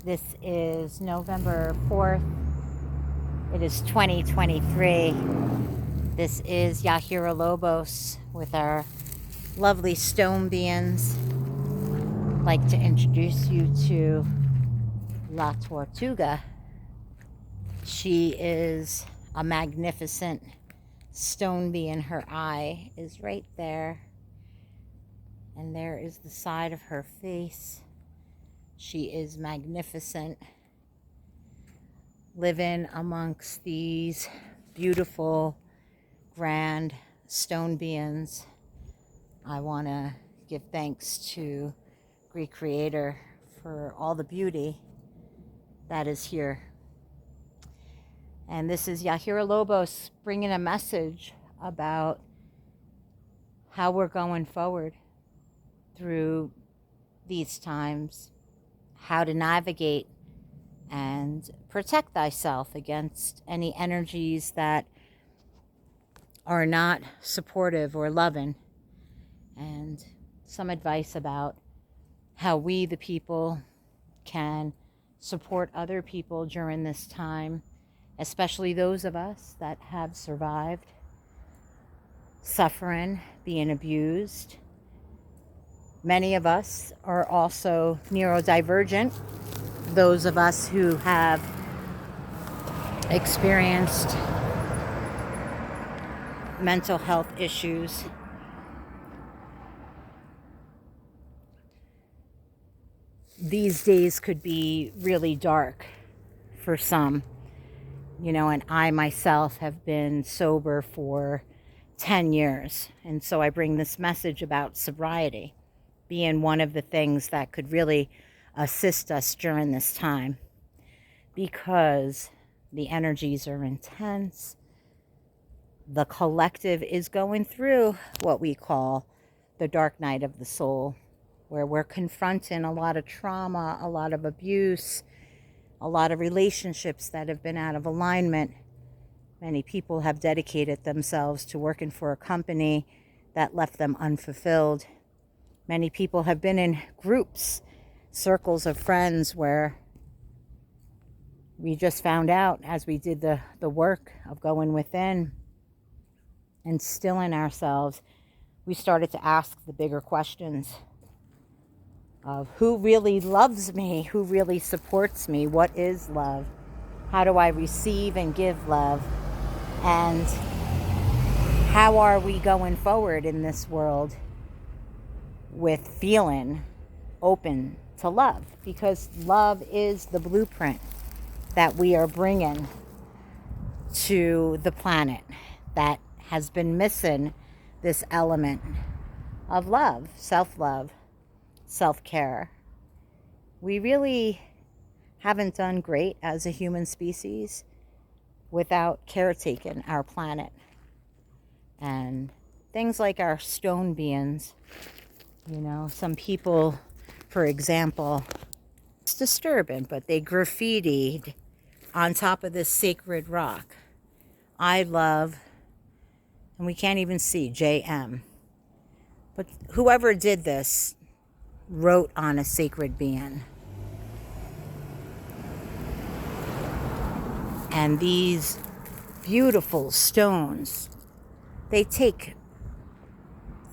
This is November 4th. It is 2023. This is Yahira Lobos with our lovely stone beings. I'd like to introduce you to La Tortuga. She is a magnificent stone being. Her eye is right there. And there is the side of her face. She is magnificent, living amongst these beautiful, grand stone beings. I want to give thanks to Greek Creator for all the beauty that is here. And this is Yahira Lobos bringing a message about how we're going forward through these times, how to navigate and protect thyself against any energies that are not supportive or loving, and some advice about how we, the people, can support other people during this time, especially those of us that have survived suffering, being abused. Many of us are also neurodivergent. Those of us who have experienced mental health issues. These days could be really dark for some, and I myself have been sober for 10 years. And so I bring this message about sobriety being one of the things that could really assist us during this time, because the energies are intense. The collective is going through what we call the dark night of the soul, where we're confronting a lot of trauma, a lot of abuse, a lot of relationships that have been out of alignment. Many people have dedicated themselves to working for a company that left them unfulfilled. Many people have been in groups, circles of friends, where we just found out, as we did the work of going within and stilling ourselves, we started to ask the bigger questions of who really loves me, who really supports me, what is love, how do I receive and give love, and how are we going forward in this world with feeling open to love, because love is the blueprint that we are bringing to the planet that has been missing this element of love, self-love, self-care. We really haven't done great as a human species without caretaking our planet. And things like our stone beings, some people, for example, it's disturbing, but they graffitied on top of this sacred rock, I love, and we can't even see, JM. But whoever did this wrote on a sacred being. And these beautiful stones, they take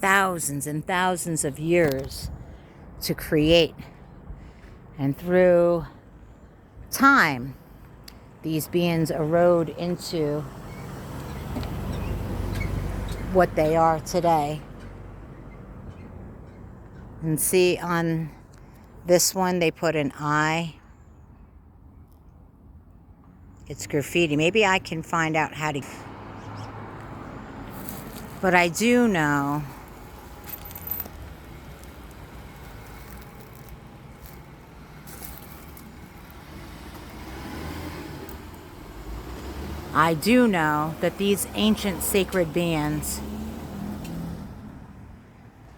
thousands and thousands of years to create. And through time, these beings erode into what they are today. And see, on this one, they put an eye. It's graffiti. Maybe I can find out how to. But I do know that these ancient sacred beings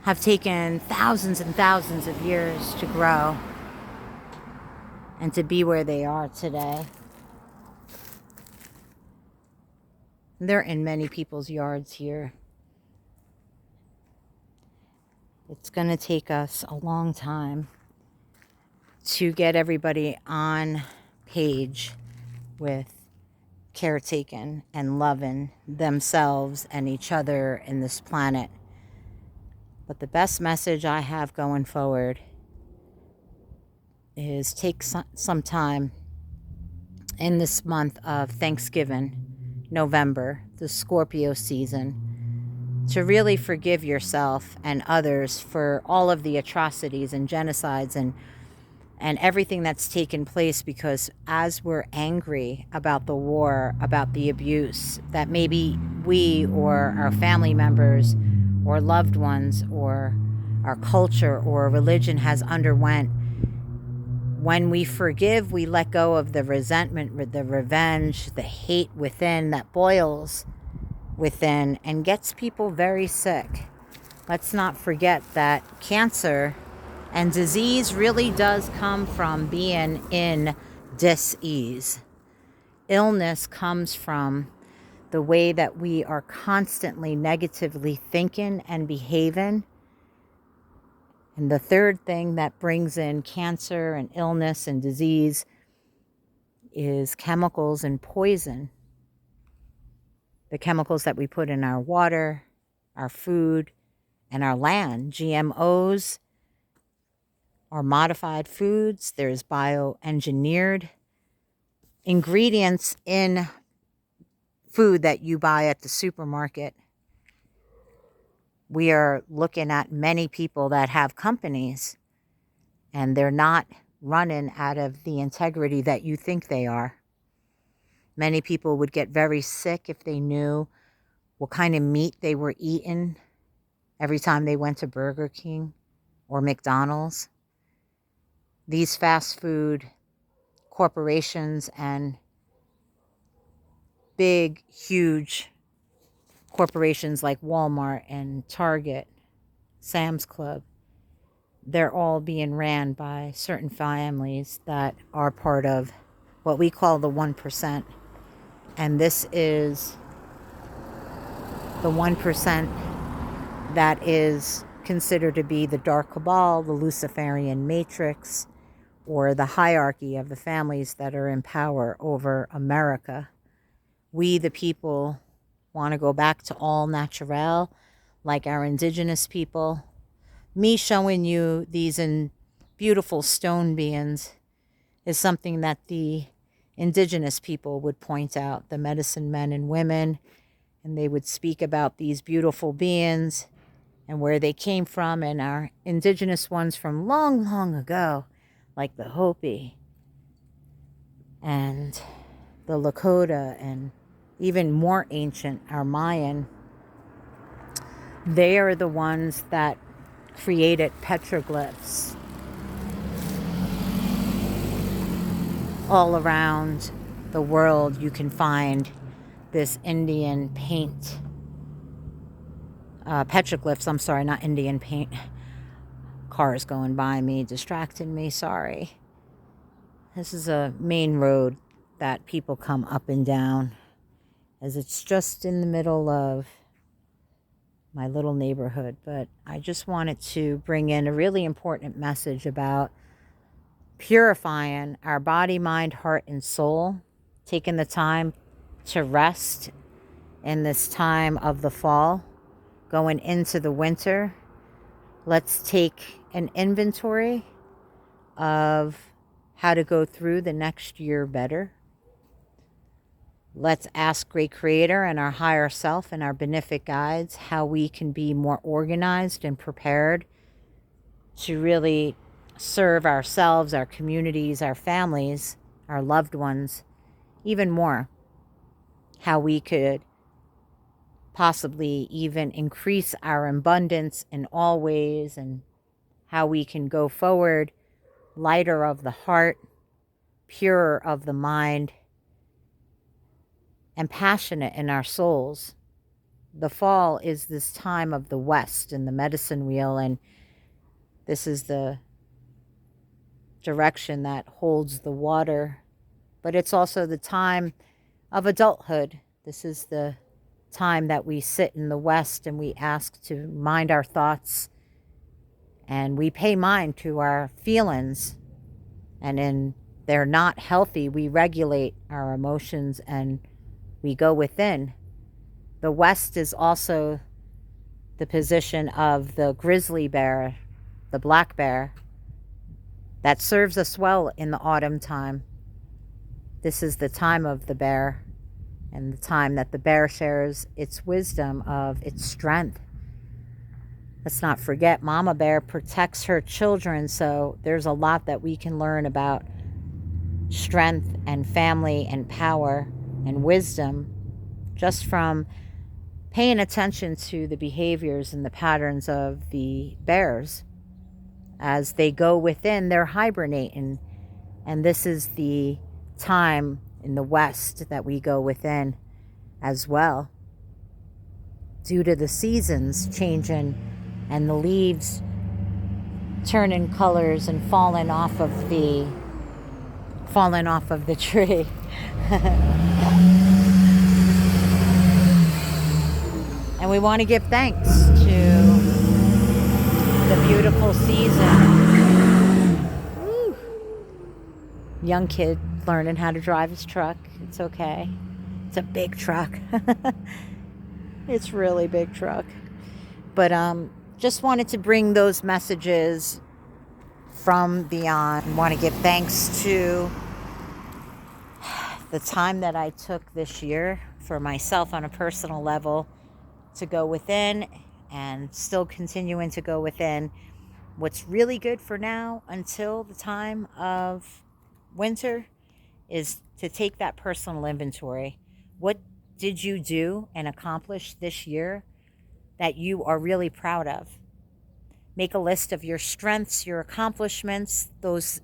have taken thousands and thousands of years to grow and to be where they are today. They're in many people's yards here. It's going to take us a long time to get everybody on page with caretaking and loving themselves and each other in this planet. But the best message I have going forward is take some time in this month of Thanksgiving, November, the Scorpio season, to really forgive yourself and others for all of the atrocities and genocides and everything that's taken place, because as we're angry about the war, about the abuse that maybe we or our family members or loved ones or our culture or religion has underwent, when we forgive, we let go of the resentment, the revenge, the hate within that boils within and gets people very sick. Let's not forget that cancer and disease really does come from being in dis-ease. Illness comes from the way that we are constantly negatively thinking and behaving. And the third thing that brings in cancer and illness and disease is chemicals and poison. The chemicals that we put in our water, our food, and our land. GMOs are modified foods. There's bioengineered ingredients in food that you buy at the supermarket. We are looking at many people that have companies and they're not running out of the integrity that you think they are. Many people would get very sick if they knew what kind of meat they were eating every time they went to Burger King or McDonald's. These fast food corporations and big, huge corporations like Walmart and Target, Sam's Club, they're all being ran by certain families that are part of what we call the 1%. And this is the 1% that is considered to be the dark cabal, the Luciferian matrix, or the hierarchy of the families that are in power over America. We, the people, want to go back to all natural, like our indigenous people. Me showing you these beautiful stone beings is something that the indigenous people would point out, the medicine men and women, and they would speak about these beautiful beings and where they came from, and our indigenous ones from long, long ago, like the Hopi and the Lakota, and even more ancient, our Mayan. They are the ones that created petroglyphs all around the world. You can find this Indian paint, petroglyphs, I'm sorry, not Indian paint. Cars going by me, distracting me, sorry. This is a main road that people come up and down, as it's just in the middle of my little neighborhood. But I just wanted to bring in a really important message about purifying our body, mind, heart, and soul, taking the time to rest in this time of the fall, going into the winter. Let's take an inventory of how to go through the next year better. Let's ask Great Creator and our higher self and our benefic guides how we can be more organized and prepared to really serve ourselves, our communities, our families, our loved ones, even more. How we could possibly even increase our abundance in all ways, and how we can go forward lighter of the heart, purer of the mind, and passionate in our souls. The fall is this time of the West and the medicine wheel, and this is the direction that holds the water, but it's also the time of adulthood. This is the time that we sit in the West and we ask to mind our thoughts, and we pay mind to our feelings, And in they're not healthy, we regulate our emotions and we go within. The West is also the position of the grizzly bear, the black bear, that serves us well in the autumn time. This is the time of the bear, and the time that the bear shares its wisdom of its strength. Let's not forget, Mama Bear protects her children, so there's a lot that we can learn about strength and family and power and wisdom just from paying attention to the behaviors and the patterns of the bears. As they go within, they're hibernating, and this is the time in the West that we go within as well, due to the seasons changing and the leaves turning colors and falling off of the tree. And we want to give thanks to the beautiful season. Woo. Young kid learning how to drive his truck. It's okay. It's a big truck. It's really big truck. But just wanted to bring those messages from beyond. I want to give thanks to the time that I took this year for myself on a personal level to go within, and still continuing to go within. What's really good for now until the time of winter is to take that personal inventory. What did you do and accomplish this year that you are really proud of? Make a list of your strengths, your accomplishments, those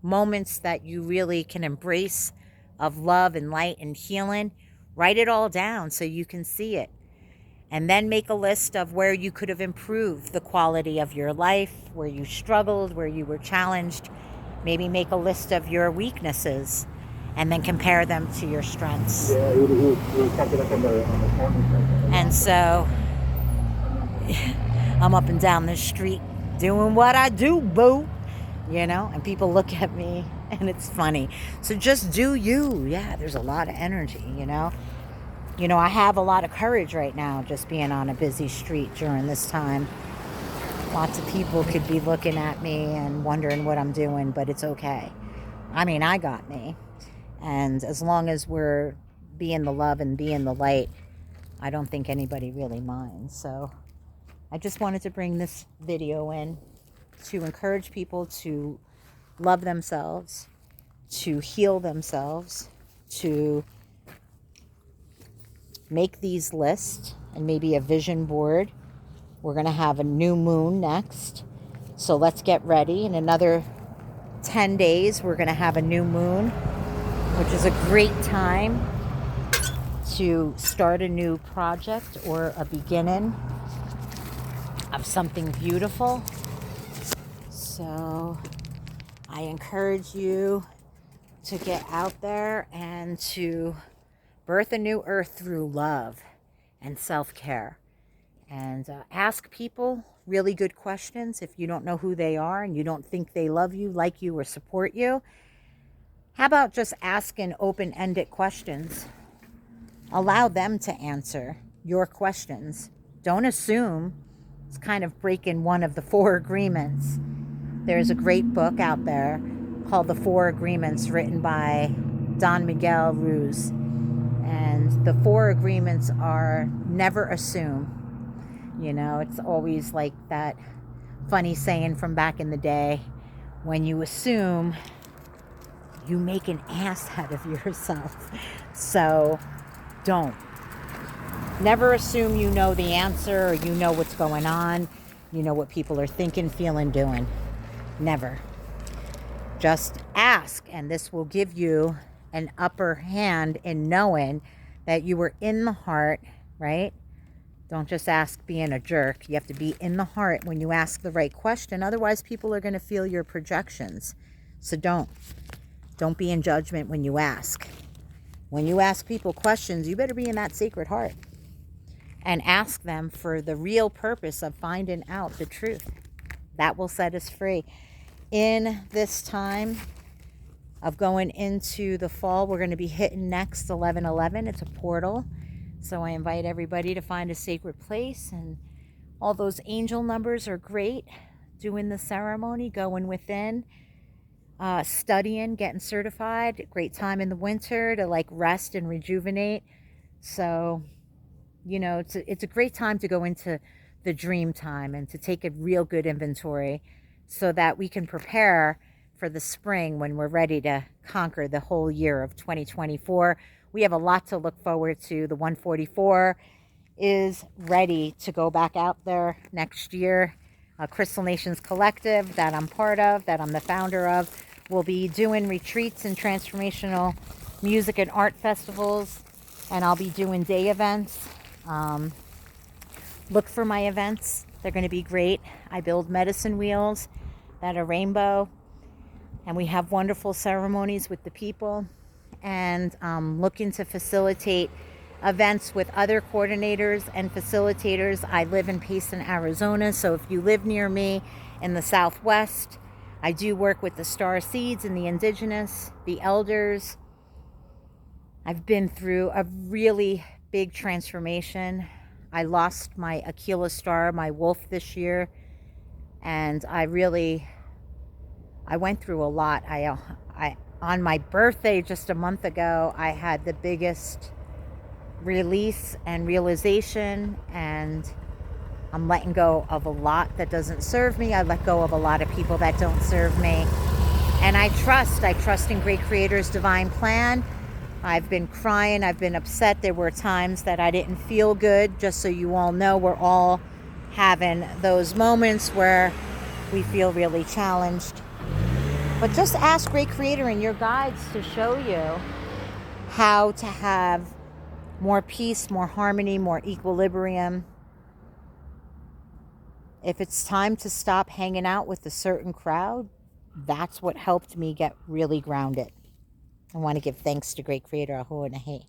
moments that you really can embrace of love and light and healing. Write it all down so you can see it. And then make a list of where you could have improved the quality of your life, where you struggled, where you were challenged. Maybe make a list of your weaknesses and then compare them to your strengths. And so I'm up and down this street doing what I do, boo. You know, and people look at me and it's funny. So just do you. Yeah, there's a lot of energy, you know. You know, I have a lot of courage right now just being on a busy street during this time. Lots of people could be looking at me and wondering what I'm doing, but it's okay. I mean, I got me. And as long as we're being the love and being the light, I don't think anybody really minds. So I just wanted to bring this video in to encourage people to love themselves, to heal themselves, to make these lists and maybe a vision board. We're going to have a new moon next. So let's get ready. In another 10 days, we're going to have a new moon, which is a great time to start a new project or a beginning of something beautiful. So I encourage you to get out there and to birth a new earth through love and self-care. And ask people really good questions. If you don't know who they are and you don't think they love you, like you, or support you, how about just asking open-ended questions? Allow them to answer your questions. Don't assume. It's kind of breaking one of the 4 agreements. There's a great book out there called The 4 Agreements, written by Don Miguel Ruiz. And the 4 agreements are never assume. You know, it's always like that funny saying from back in the day, when you assume, you make an ass out of yourself. So don't. Never assume you know the answer or you know what's going on. You know what people are thinking, feeling, doing. Never. Just ask, and this will give you an upper hand in knowing that you were in the heart, right? Don't just ask being a jerk. You have to be in the heart when you ask the right question. Otherwise, people are going to feel your projections. So don't be in judgment when you ask. When you ask people questions, you better be in that sacred heart and ask them for the real purpose of finding out the truth. That will set us free. in this time of going into the fall. We're going to be hitting next 11/11. It's a portal. So I invite everybody to find a sacred place, and all those angel numbers are great. Doing the ceremony, going within, studying, getting certified. Great time in the winter to like rest and rejuvenate. So, you know, it's a great time to go into the dream time and to take a real good inventory so that we can prepare for the spring when we're ready to conquer the whole year of 2024. We have a lot to look forward to. The 144 is ready to go back out there next year. Crystal Nations Collective, that I'm part of, that I'm the founder of, will be doing retreats and transformational music and art festivals, and I'll be doing day events. Look for my events. They're going to be great. I build medicine wheels that are rainbow, and we have wonderful ceremonies with the people, and looking to facilitate events with other coordinators and facilitators. I live in Payson, Arizona, so if you live near me in the Southwest, I do work with the Star Seeds and the Indigenous, the Elders. I've been through a really big transformation. I lost my Aquila star, my wolf, this year, and I went through a lot. On my birthday just a month ago, I had the biggest release and realization, and I'm letting go of a lot that doesn't serve me. I let go of a lot of people that don't serve me, and I trust in Great Creator's divine plan. I've been crying, I've been upset. There were times that I didn't feel good. Just so you all know, we're all having those moments where we feel really challenged. But just ask Great Creator and your guides to show you how to have more peace, more harmony, more equilibrium. If it's time to stop hanging out with a certain crowd, that's what helped me get really grounded. I want to give thanks to Great Creator. Aho and ahe.